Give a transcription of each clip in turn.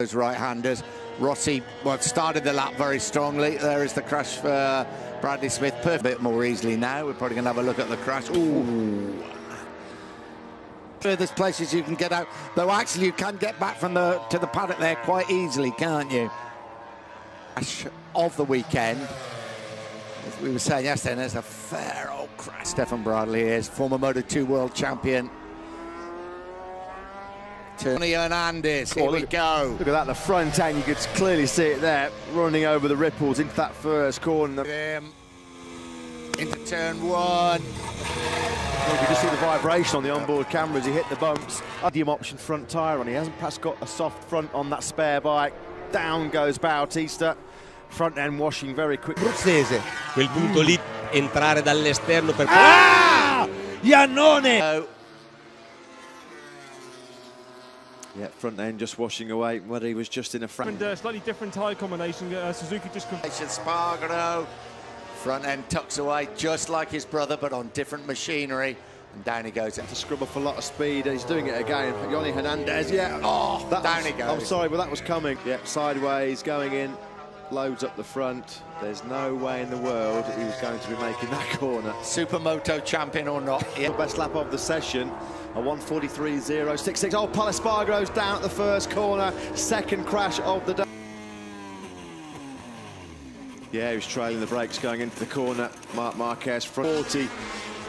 Those right-handers. Rossi, well, started the lap very strongly. There is the crash for Bradley Smith. A bit more easily now. We're probably going to have a look at the crash. Ooh. There's places you can get out, though actually you can get back from to the paddock there quite easily, can't you? Crash of the weekend. As we were saying yesterday, there's a fair old crash. Stefan Bradley is former Moto2 world champion. Tony Hernandez, here we go. Look at that, the front end, you could clearly see it there, running over the ripples into that first corner. Into turn one. You can just see the vibration on the onboard camera as he hit the bumps. Medium option front tyre on, he hasn't perhaps got a soft front on that spare bike. Down goes Bautista, front end washing very quick. Bruzzese. Quel punto lì, entrare dall'esterno per... Iannone! Yeah, front end just washing away, whether he was just in a slightly different tyre combination. Suzuki just... Spargaro, front end tucks away just like his brother, but on different machinery. And down he goes. To scrub off a lot of speed. He's doing it again. Tony Hernandez, yeah. Oh, down he goes. I'm sorry, but that was coming. Yeah, sideways, going in, loads up the front. There's no way in the world he was going to be making that corner. Supermoto champion or not. Yeah. The best lap of the session. A 1:43.066. Oh, Pal Espargaro's down at the first corner. Second crash of the day. Yeah, he was trailing the brakes going into the corner. Marc Marquez, front 40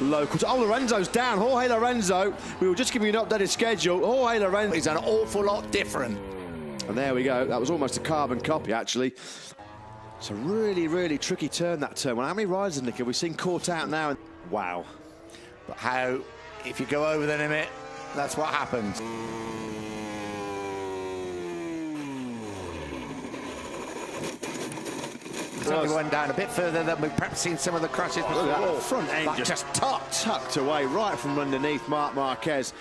locals. Oh, Lorenzo's down. Jorge Lorenzo. We were just giving you an updated schedule. Jorge Lorenzo. He's an awful lot different. And there we go. That was almost a carbon copy, actually. It's a really, really tricky turn, that turn. Well, how many riders, Nick, have we seen caught out now? Wow. But how, if you go over the limit, that's what happens. We went down a bit further than we've perhaps seen some of the crashes before. That front end that just tucked away right from underneath Marc Marquez.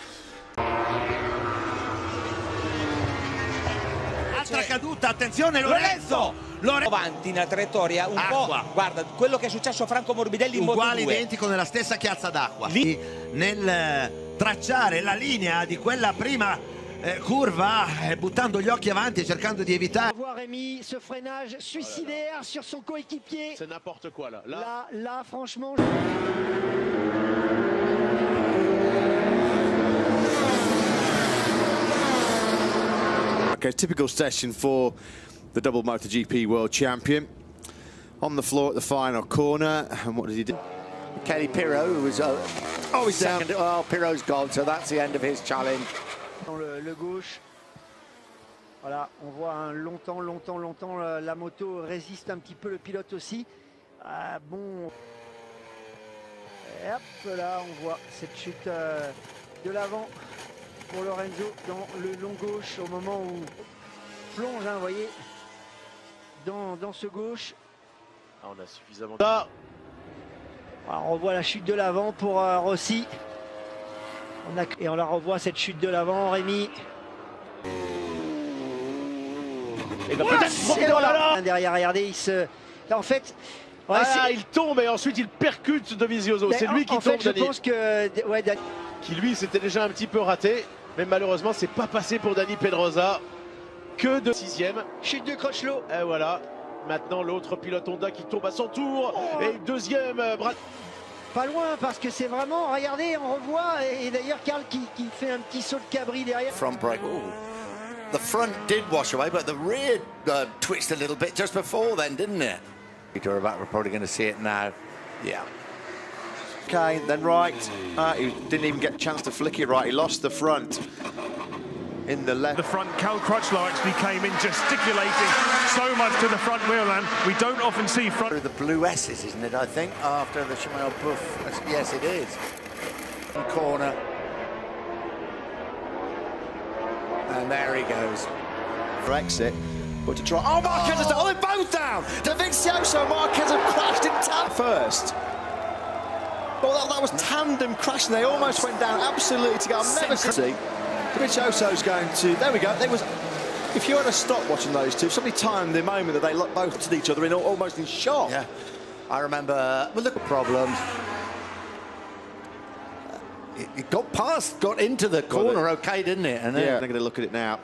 Altra caduta, attenzione Lorenzo! Avanti nella traiettoria un po', guarda, quello che è successo a Franco Morbidelli in Moto2. Uguale, identico nella stessa chiazza d'acqua. Nel tracciare la linea di quella prima curva, buttando gli occhi avanti e cercando di evitare. Rémi, ce freinage suicidaire sur son coéquipier. C'est n'importe quoi là. Là, franchement. Okay, typical session for the double MotoGP world champion. On the floor at the final corner, and what did he do? Kelly Pirot, who was he's second. down. Oh, Pirot's gone, so that's the end of his challenge. Dans le gauche, voilà, on voit longtemps la moto résiste un petit peu, le pilote aussi. Bon, et hop là, on voit cette chute de l'avant pour Lorenzo dans le long gauche au moment où plonge, hein, vous voyez, dans ce gauche. Ah, on a suffisamment. Alors, on revoit la chute de l'avant pour Rossi. Et on la revoit, cette chute de l'avant, Rémi. Et peut-être derrière, regardez, il se... Là, en fait... Ouais, il tombe et ensuite il percute Dovizioso. C'est lui qui tombe, fait, je pense que... Ouais, qui lui s'était déjà un petit peu raté. Mais malheureusement, c'est pas passé pour Dani Pedrosa. Que de 6e. Chute de Crutchlow. Et voilà. Maintenant, l'autre pilote Honda qui tombe à son tour. Et deuxième, pas loin, parce que c'est vraiment, regardez, on revoit, et d'ailleurs Karl qui fait un petit saut de cabri derrière. Front brake. Ooh. The front did wash away, but the rear twitched a little bit just before then, didn't it? We're probably going to see it now. Yeah. Okay, then right. He didn't even get a chance to flick it right. He lost the front. In the left. The front, Cal Crutchlow actually came in gesticulating so much to the front wheel, and we don't often see front. The blue S's, isn't it, I think, after the Shimano Buff. Yes, it is. Corner. And there he goes. For exit, but to try. Oh, Marquez is down. Oh, they're both down. Dovizioso and Marquez have crashed in tap first. Well, that was tandem crashing. They almost went down absolutely together. I've never seen. Dovizioso's going to. There we go. There was. If you had to stop watching those two, somebody timed the moment that they looked both at each other in almost in shock. Yeah, I remember. Well, look at problems. It got past, got into the corner, okay, didn't it? And yeah, they're going to look at it now.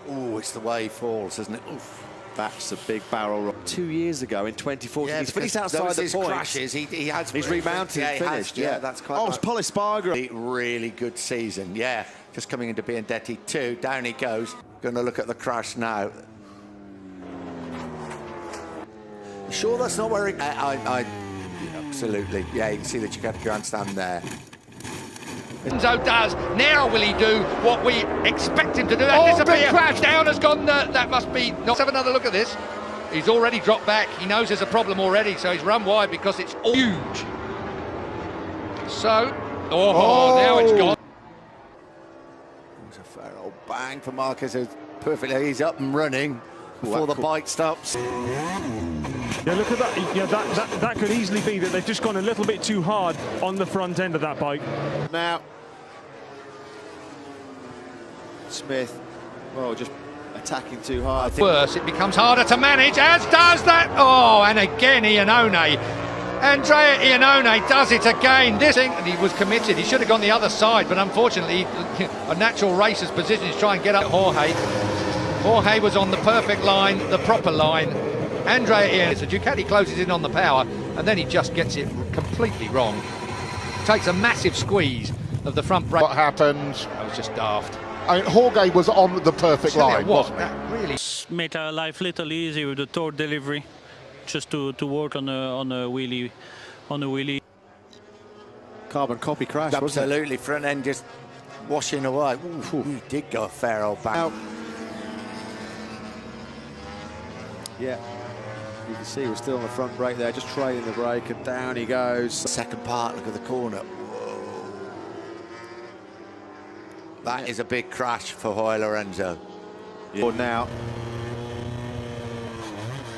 Oh, it's the way he falls, isn't it? Oof. That's a big barrel roll. 2 years ago in 2014, Yeah, he's finished outside the his point. Crashes, He's remounted and finished. Yeah, that's quite. Oh, it's Pol Espargaro. Really good season. Yeah, just coming into Biandetti too. Down he goes. Going to look at the crash now. Sure, that's not where it. Absolutely. Yeah, you can see the Ducati grandstand there. Enzo does. Now will he do what we expect him to do? That disappear. Crash down has gone. That must be. Let's have another look at this. He's already dropped back. He knows there's a problem already, so he's run wide because it's all huge. So, now it's gone. It was a fair old bang for Marquez. Perfectly. He's up and running before the bike stops. Yeah, look at that. Yeah, that could easily be that they've just gone a little bit too hard on the front end of that bike. Now, Smith, well, just attacking too hard. Worse, it becomes harder to manage, as does that. Oh, and again, Iannone. Andrea Iannone does it again. This thing, and he was committed. He should have gone the other side, but unfortunately, a natural racer's position is try and get up Jorge. Jorge was on the perfect line, the proper line. Andrea Iannone, so Ducati closes in on the power, and then he just gets it completely wrong. Takes a massive squeeze of the front brake. What happened? That was just daft. I mean, Jorge was on the perfect line, wasn't he? That really made our life a little easy with the torque delivery, just to work on a wheelie, Carbon copy crash, wasn't it? Absolutely, front end just washing away. Ooh, he did go a fair old bang. Yeah, you can see we're still on the front brake there, just trailing the brake, and down he goes. Second part, look at the corner. That is a big crash for Jorge Lorenzo. Yeah. Now,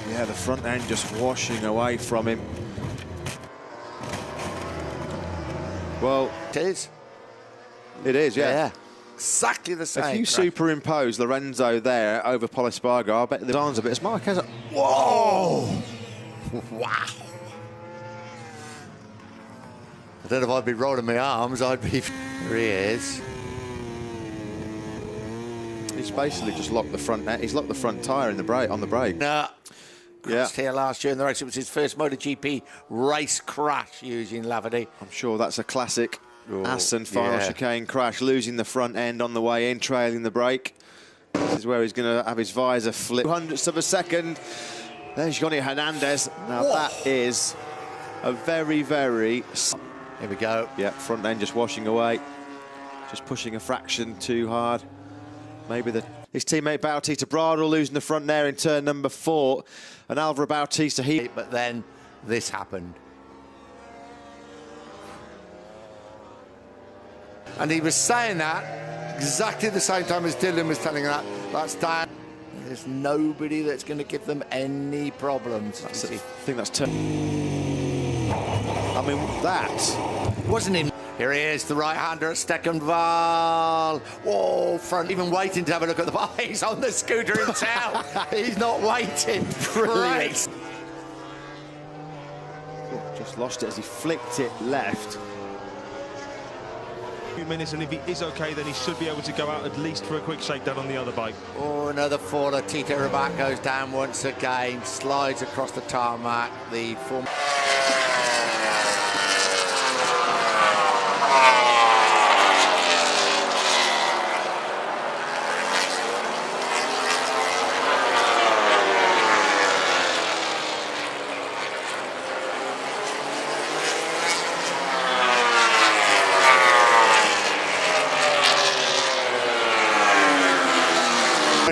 yeah, the front end just washing away from him. Well, it is. It is, yeah. Exactly the same. If you crash. superimpose Lorenzo there over Pol Espargaro, I bet the arms a bit. As Marquez. Whoa! Wow! I don't know if I'd be rolling my arms. I'd be. There he is. He's basically just locked the front. He's locked the front tyre in the brake on the brake. No. Crashed here last year in the race. It was his first MotoGP race crash using Lavady. I'm sure that's a classic Assen final chicane crash, losing the front end on the way in, trailing the brake. This is where he's going to have his visor flip. 200ths of a second. There's Johnny Hernandez. Now that is a very, very... Here we go. Yeah, front end just washing away. Just pushing a fraction too hard. Maybe his teammate Bautista Bradle losing the front there in turn number 4. And Alvaro Bautista, But then this happened. And he was saying that exactly the same time as Dylan was telling that. That's Dan. There's nobody that's going to give them any problems. I think that's turn. I mean, that wasn't him. Here he is, the right-hander at Steckenval. Whoa, front, even waiting to have a look at the bike. He's on the scooter in town. He's not waiting. Brilliant. Just lost it as he flicked it left. Few minutes, and if he is okay, then he should be able to go out at least for a quick shakedown on the other bike. Oh, another faller. Tito Rabat goes down once again, slides across the tarmac. The form.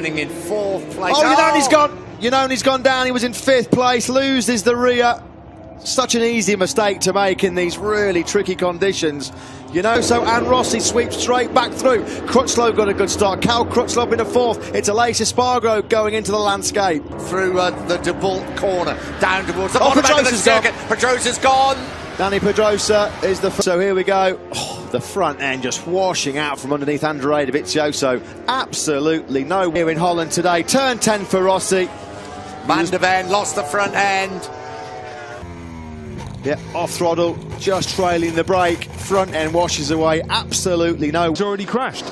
In 4th place. Oh, Iannone's gone down. He was in 5th place, loses the rear. Such an easy mistake to make in these really tricky conditions. So and Rossi sweeps straight back through. Crutchlow got a good start. Cal Crutchlow in a 4th. It's Aleix Espargaro going into the landscape. Through the DeBolt corner, down towards the bottom end of the circuit. Pedrosa's gone. Dani Pedrosa is the... So here we go. Oh, the front end just washing out from underneath Andrea Dovizioso. Absolutely no here in Holland today. Turn 10 for Rossi. Van der Ven lost the front end. Yeah, off throttle, just trailing the brake. Front end washes away. Absolutely no... He's already crashed.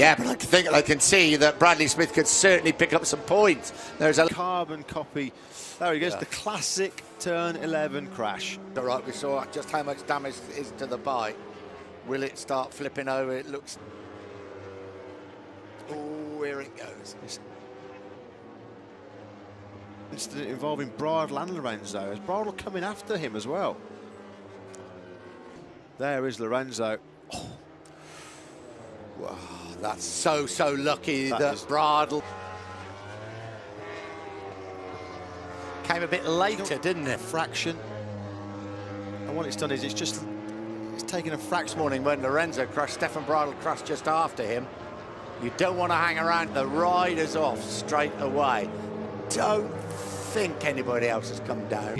Yeah, but I think I can see that Bradley Smith could certainly pick up some points. There's a carbon copy. There he goes, the classic turn 11 crash. All right, we saw just how much damage is to the bike. Will it start flipping over? It looks... Oh, here it goes. Incident involving Bradl and Lorenzo, as Bradl coming after him as well. There is Lorenzo. Oh. Wow, that's so lucky that Bradl came a bit later, didn't it? Fraction. And what it's done is it's taken a fraction. Morning when Lorenzo crashed, Stefan Bradl crashed just after him. You don't want to hang around. The rider's off straight away. Don't think anybody else has come down.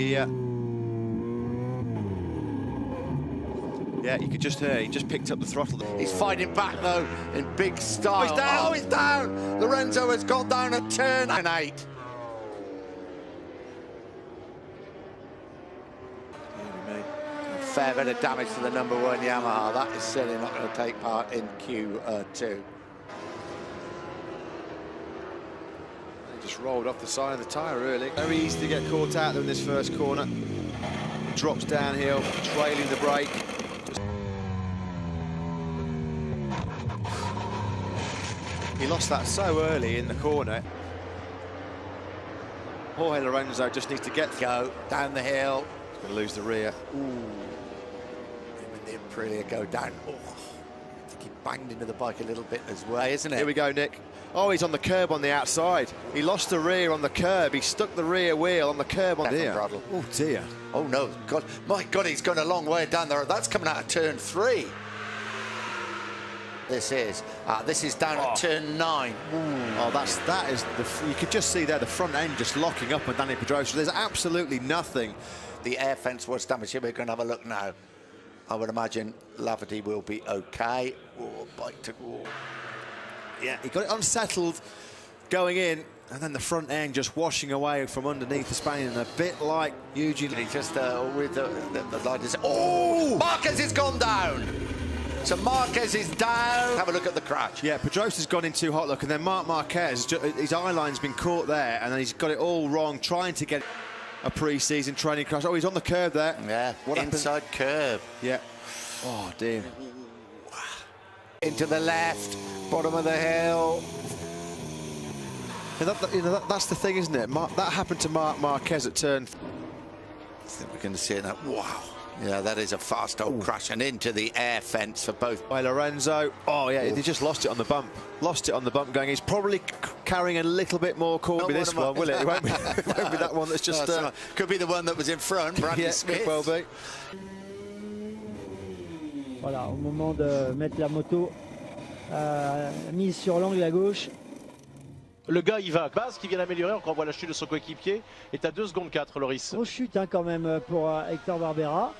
Yeah, you could just hear, he just picked up the throttle. He's fighting back though in big style. Oh, he's down! Oh, he's down! Lorenzo has gone down at turn 8. Fair bit of damage to the #1 Yamaha. That is certainly not going to take part in Q2. He just rolled off the side of the tyre, really. Very easy to get caught out in this first corner. Drops downhill, trailing the brake. He lost that so early in the corner. Jorge Lorenzo just needs to go down the hill. He's going to lose the rear. Ooh. Him and the Aprilia go down. Oh, I think he banged into the bike a little bit as well, isn't it? Here we go, Nick. Oh, he's on the curb on the outside. He lost the rear on the curb. He stuck the rear wheel on the curb on the Bradl. Oh, dear. Oh, no. God, my God, he's gone a long way down there. That's coming out of turn 3. This is down at turn 9. Ooh. Oh, that is you could just see there the front end just locking up on Dani Pedrosa. There's absolutely nothing. The air fence was damaged. Here we're going to have a look now. I would imagine Lafferty will be okay. Oh, bike to go. Yeah, he got it unsettled going in, and then the front end just washing away from underneath the Spaniard, and a bit like Eugene. He just with the light is. Oh, Marquez has gone down. So Marquez is down. Have a look at the crash. Yeah, Pedrosa's gone in too hot, look, and then Marc Marquez, his eye line's been caught there, and then he's got it all wrong, trying to get a pre-season training crash. Oh, he's on the curb there. Yeah, what inside curb. Yeah. Oh, dear. Into the left, bottom of the hill. And that's the thing, isn't it? That happened to Marc Marquez at turn. I think we're going to see it now. Wow. Yeah, that is a fast old crash and into the air fence for both. By Lorenzo. Oh, yeah, he just lost it on the bump. Lost it on the bump going. He's probably carrying a little bit more corn with this one, will it? It won't be that one that's just... could be the one that was in front, Bradley Smith. Could well be. Voilà, au moment de mettre la moto mise sur l'angle à gauche. Le gars, il va. Baz qui vient l'améliorer, encore on voit la chute de son coéquipier. Est à 2 secondes 4, Loris. Grosse chute hein, quand même pour Hector Barbera.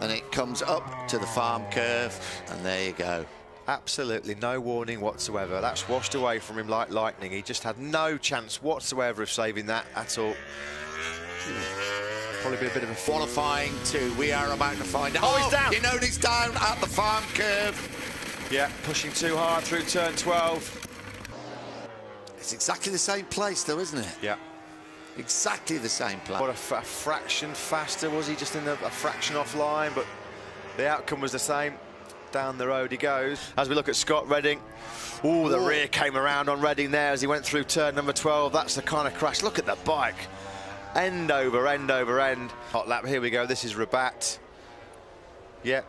And it comes up to the farm curve, and there you go. Absolutely no warning whatsoever. That's washed away from him like lightning. He just had no chance whatsoever of saving that at all. Probably been a bit of a qualifying 2. We are about to find out. Oh, he's down. You know he's down at the farm curve. Yeah, pushing too hard through turn 12. It's exactly the same place, though, isn't it? Yeah. Exactly the same place. What a fraction faster was he, just in a fraction offline, but the outcome was the same. Down the road he goes. As we look at Scott Redding, oh, the rear came around on Redding there as he went through turn number 12. That's the kind of crash. Look at the bike. End over end over end. Hot lap, here we go. This is Rabat. Yeah,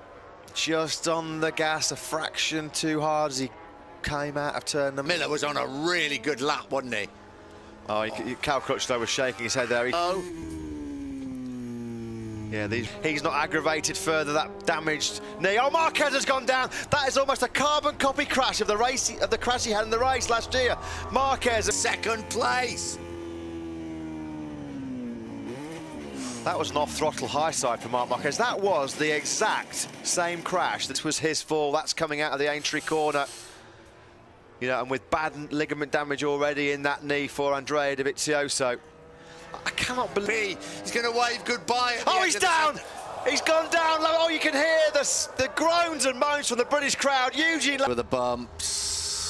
just on the gas, a fraction too hard as he came out of turn number... Miller was on a really good lap, wasn't he? Oh, Cal Crutchlow was shaking his head there. Yeah, he's not aggravated further, that damaged knee. Oh, Marquez has gone down. That is almost a carbon copy crash of the crash he had in the race last year. Marquez... Second place. That was an off-throttle high side for Marc Marquez. That was the exact same crash. This was his fall. That's coming out of the Aintree corner. You know, and with bad ligament damage already in that knee for Andrea Dovizioso. I cannot believe... He's going to wave goodbye. Oh, he's down! He's gone down. Oh, you can hear the groans and moans from the British crowd. Eugene... With the bumps.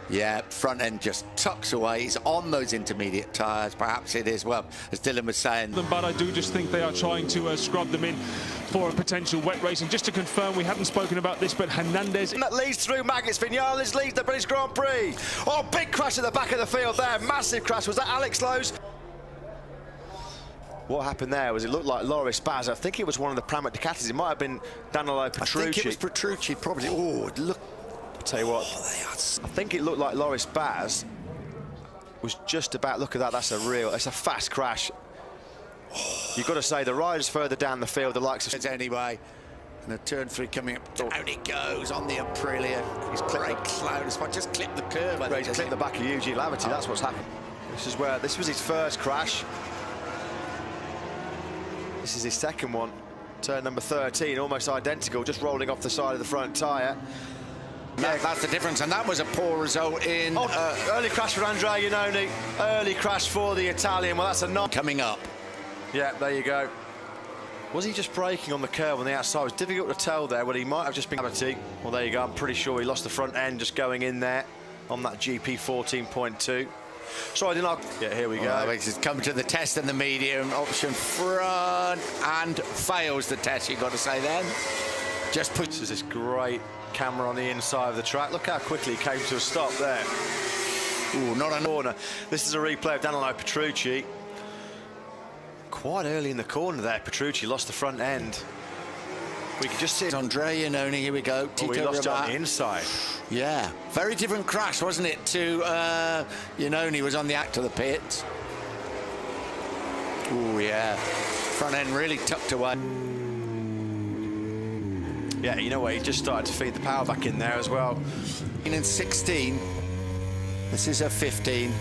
Yeah, front end just tucks away. He's on those intermediate tyres. Perhaps it is, well, as Dylan was saying. But I do just think they are trying to scrub them in for a potential wet race. And just to confirm, we haven't spoken about this, but Hernandez... That leads through Magnus Vinales, leads the British Grand Prix. Oh, big crash at the back of the field there. Massive crash. Was that Alex Lowe's? What happened there was it looked like Loris Baz. I think it was one of the Pramac Ducatis. It might have been Danilo Petrucci. I think it was Petrucci, probably. Oh, look. I'll tell you what, I think it looked like Loris Baz was just about, look at that, it's a fast crash. You've got to say, the riders further down the field, the likes of... Anyway, and a turn 3 coming up, down he goes on the Aprilia. He's clipped close, but just clipped the curve. He's clipped the back of Eugene Laverty, that's what's happened. This was his first crash. This is his second one. Turn number 13, almost identical, just rolling off the side of the front tyre. That's the difference, and that was a poor result in... early crash for Andrea Iannone, early crash for the Italian. Well, that's a not coming up. Yeah, there you go. Was he just braking on the curve on the outside? It was difficult to tell there, but he might have just been... Well, there you go, I'm pretty sure he lost the front end just going in there on that GP 14.2. Sorry, didn't I? Yeah, here we go. He's come to the test in the medium, option front, and fails the test, you've got to say then. Just puts this great camera on the inside of the track. Look how quickly he came to a stop there. Ooh, not a corner. This is a replay of Danilo Petrucci. Quite early in the corner there, Petrucci lost the front end. We could just see it. Andrea Iannone, here we go. Oh, he lost it on the inside. Yeah, very different crash, wasn't it, to Iannone was on the act of the pits. Oh, yeah. Front end really tucked away. Yeah, you know what, he just started to feed the power back in there as well. In 16, this is a 15.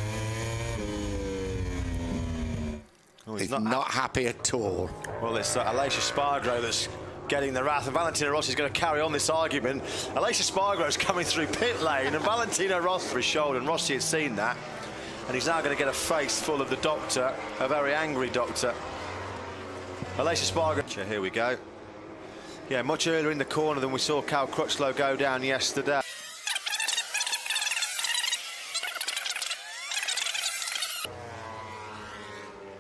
Oh, he's not happy at all. Well, it's Aleix Espargaro that's getting the wrath, and Valentino Rossi's going to carry on this argument. Aleix Espargaro's coming through pit lane, and Valentino Rossi for his shoulder, and Rossi had seen that. And he's now going to get a face full of the doctor, a very angry doctor. Aleix Espargaro, here we go. Yeah, much earlier in the corner than we saw Cal Crutchlow go down yesterday.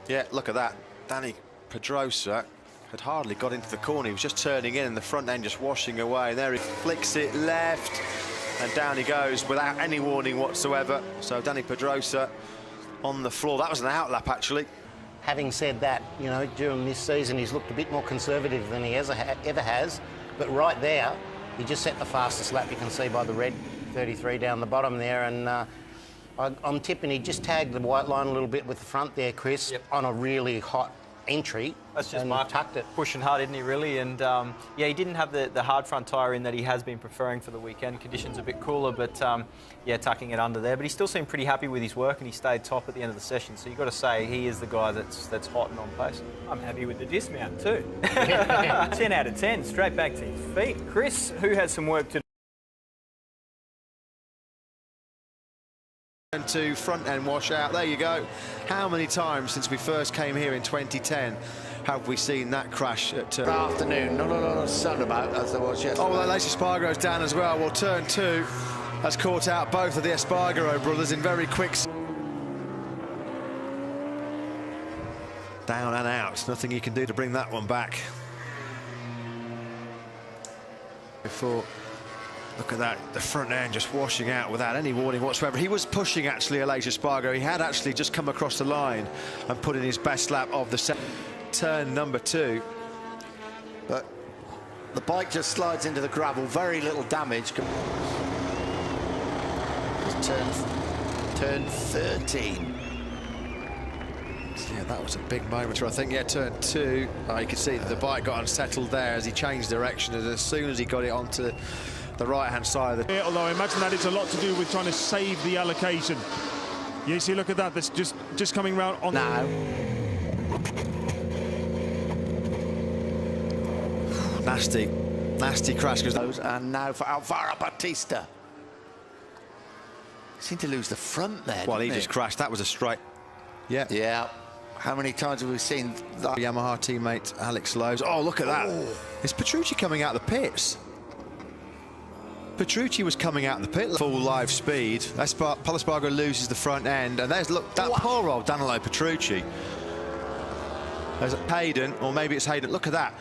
Yeah, look at that. Dani Pedrosa had hardly got into the corner. He was just turning in and the front end just washing away. And there he flicks it left and down he goes without any warning whatsoever. So Dani Pedrosa on the floor. That was an outlap, actually. Having said that, you know, during this season he's looked a bit more conservative than he ever has. But right there, he just set the fastest lap. You can see by the red 33 down the bottom there. And I'm tipping he just tagged the white line a little bit with the front there, Chris, on a really hot entry. That's just Mark tucked it. Pushing hard, isn't he, really? And, yeah, he didn't have the hard front tyre in that he has been preferring for the weekend. Conditions a bit cooler, but, yeah, tucking it under there. But he still seemed pretty happy with his work, and he stayed top at the end of the session. So you've got to say he is the guy that's hot and on pace. I'm happy with the dismount, too. 10 out of 10, straight back to his feet. Chris, who has some work to do? To front end washout, there you go. How many times since we first came here in 2010 have we seen that crash at afternoon? Not a lot of sun about as there was yesterday. Oh, well, Aleix Espargaro's down as well. Well, turn 2 has caught out both of the Espargaro brothers in very quick. Down and out. Nothing you can do to bring that one back. Before. Look at that, the front end just washing out without any warning whatsoever. He was pushing, actually, Aleix Espargaro. He had actually just come across the line and put in his best lap of the turn number 2. But the bike just slides into the gravel, very little damage. Turn 13. Yeah, that was a big moment. I think, yeah, turn 2. You can see that the bike got unsettled there as he changed direction. And as soon as he got it onto the right-hand side of the... Yeah, although I imagine that it's a lot to do with trying to save the allocation. You see, look at that. That's just coming round on... Now. Nasty crash. And now for Alvaro Bautista. Seemed to lose the front there. Well, he just crashed. That was a straight... Yeah. Yeah. How many times have we seen that? Yamaha teammate Alex Lowe's. Oh, look at that. Is Petrucci coming out of the pits? Petrucci was coming out of the pit full live speed. Pol Espargaro loses the front end, and there's, look, that poor old Danilo Petrucci. There's Hayden, or maybe it's Hayden. Look at that.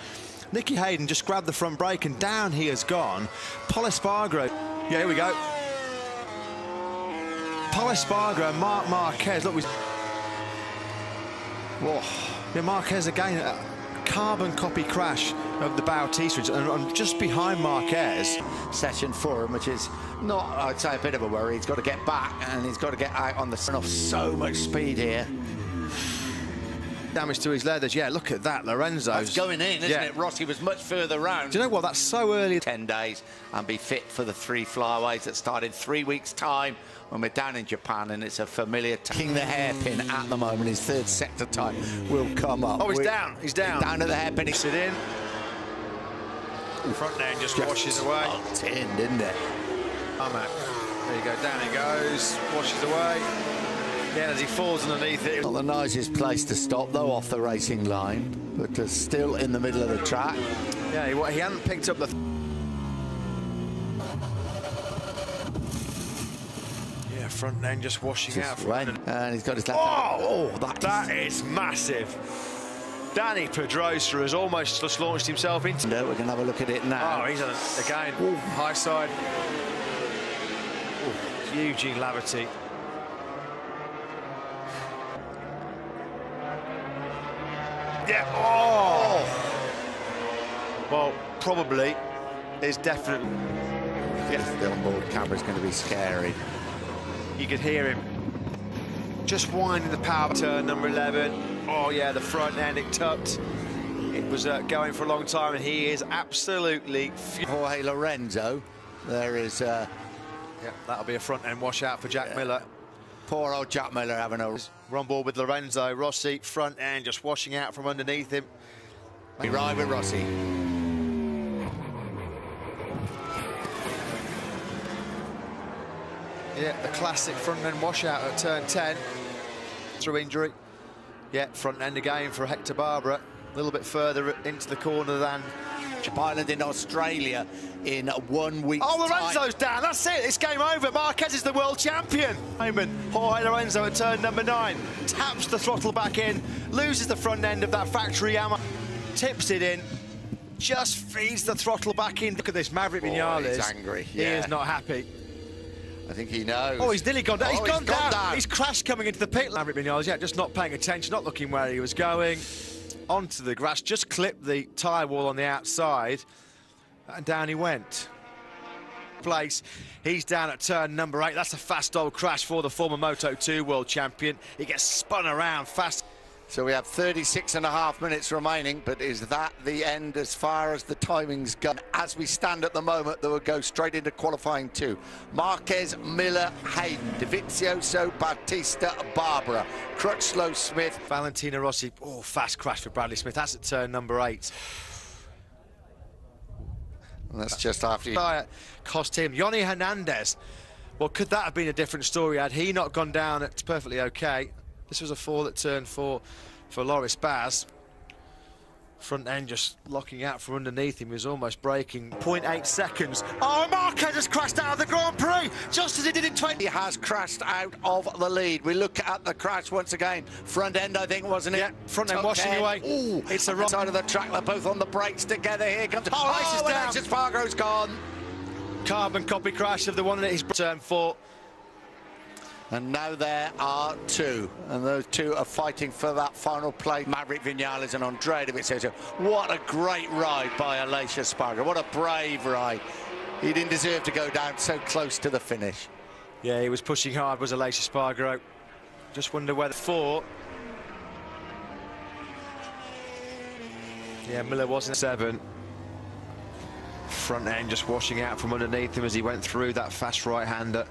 Nicky Hayden just grabbed the front brake, and down he has gone. Pol Espargaro. Yeah, here we go. Pol Espargaro and Marc Marquez. Look, whoa. Yeah, Marquez again. Carbon copy crash of the Bautista, and just behind Marquez. Session for him, which is not, I'd say, a bit of a worry. He's got to get back, and he's got to get out on the sun off so much speed here. Damage to his leathers. Yeah, look at that. Lorenzo's That's going in, isn't it? Rossi was much further round. Do you know what? That's so early. 10 days and be fit for the 3 flyaways that start in 3 weeks' time when we're down in Japan, and it's a familiar king the hairpin at the moment. His 3rd sector time will come up. Oh, he's down. He's down. Down at the hairpin. Sit in. Front end just washes away. In, didn't it? There you go. Down he goes. Washes away. Yeah, as he falls underneath it. Not the nicest place to stop, though, off the racing line, but still in the middle of the track. Yeah, he hadn't picked up the... Yeah, front end just washing out. And he's got his left hand. Oh, that is massive. Danny Pedrosa has almost just launched himself into... No, we're going to have a look at it now. Oh, he's on it again. Ooh. High side. Ooh, Eugene Laverty. Yeah. Oh. Well, probably is definitely. Yes, the onboard camera is going to be scary. You could hear him just winding the power turn number 11. Oh yeah, the front end it tucked. It was going for a long time, and he is absolutely. Jorge Lorenzo, there is. Yeah, that'll be a front end washout for Jack Miller. Poor old Jack Miller having a... We're on board with Lorenzo. Rossi, front end, just washing out from underneath him. We ride with Rossi. Yeah, the classic front end washout at turn 10 through injury. Yeah, front end again for Hector Barbera. A little bit further into the corner than Island in Australia in 1 week's time. Oh, Lorenzo's down. That's it. It's game over. Marquez is the world champion. Jorge Lorenzo at turn number 9 taps the throttle back in, loses the front end of that factory ammo, tips it in, just feeds the throttle back in. Look at this, Maverick Vinales. He's angry. He is not happy. I think he knows. Oh, he's nearly gone down. Oh, he's gone down. He's crashed coming into the pit. Maverick Vinales, yeah, just not paying attention, not looking where he was going. Onto the grass, just clipped the tyre wall on the outside, and down he went. Place, he's down at turn number 8. That's a fast old crash for the former Moto2 world champion. He gets spun around fast. So we have 36.5 minutes remaining, but is that the end as far as the timings go? As we stand at the moment, they will go straight into qualifying 2. Marquez, Miller, Hayden, Dovizioso, Bautista, Barbera, Crutchlow, Smith. Valentino Rossi, oh, fast crash for Bradley Smith. That's at turn number 8. And that's just after you... Cost him. Yoni Hernandez. Well, could that have been a different story had he not gone down? It's perfectly okay. This was a fall at turn 4 for Loris Baz. Front end just locking out from underneath him. He was almost braking. 0.8 seconds. Oh, Marquez has crashed out of the Grand Prix, just as he did in 20. He has crashed out of the lead. We look at the crash once again. Front end, I think, wasn't it? Yeah, front end washing away. Ooh, it's the wrong side of the track. They're both on the brakes together. Here comes... Oh, Alexis Spargo's gone. Carbon copy crash of the one that he's turn 4. And now there are 2, and those 2 are fighting for that final place. Maverick Vinales and Andrea Dovizioso. What a great ride by Aleix Espargaro. What a brave ride. He didn't deserve to go down so close to the finish. Yeah, he was pushing hard, was Aleix Espargaro. Just wonder whether 4. Yeah, Miller wasn't 7. Front end just washing out from underneath him as he went through that fast right-hander.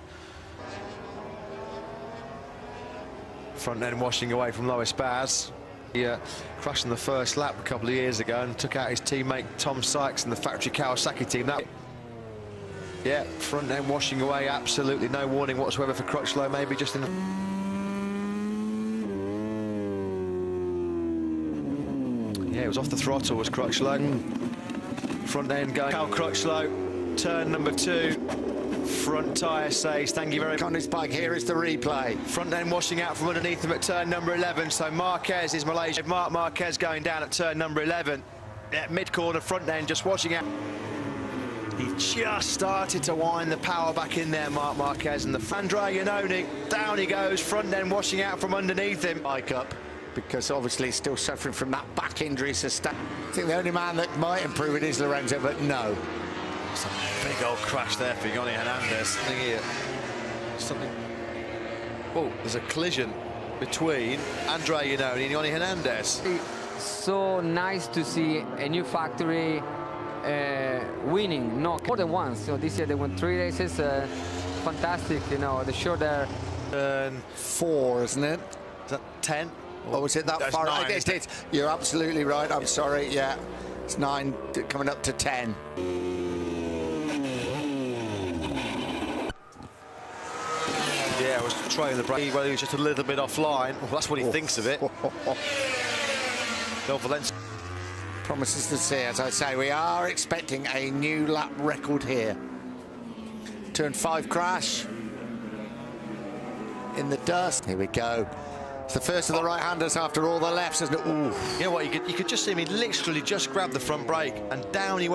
Front end washing away from Loris Baz. He crashed in the first lap a couple of years ago and took out his teammate Tom Sykes in the factory Kawasaki team. Yeah, front end washing away, absolutely no warning whatsoever for Crutchlow, maybe just in the... Yeah, it was off the throttle, was Crutchlow. Front end going, Cal Crutchlow. Turn number 2. Front tyre says thank you very much. On his bike, here is the replay. Front end washing out from underneath him at turn number 11. So Marquez is Malaysia. Marc Marquez going down at turn number 11. Yeah, mid-corner, front end just washing out. He just started to wind the power back in there, Marc Marquez, and the Andrea Iannone, down he goes, front end washing out from underneath him. Bike up, because obviously he's still suffering from that back injury sustained. I think the only man that might improve it is Lorenzo, but no. It's a big old crash there for Yoni Hernandez. Something here. Something. Oh, there's a collision between Andrea Iannone and Yoni Hernandez. So nice to see a new factory winning, no, more than once. So this year they won 3 races. Fantastic, you know, the show there. Turn 4, isn't it? Is that 10? Oh, was it that That's far? 9. It's, you're absolutely right. I'm sorry. Yeah, it's 9 coming up to 10. Yeah, I was trying the brake. Well, he was just a little bit offline. Well, that's what he thinks of it. Del Valencia. Promises to see, as I say, we are expecting a new lap record here. Turn 5 crash. In the dust. Here we go. It's the first of the right-handers after all the lefts, isn't it? Ooh. You know what, you could just see him, he literally just grabbed the front brake and down he went.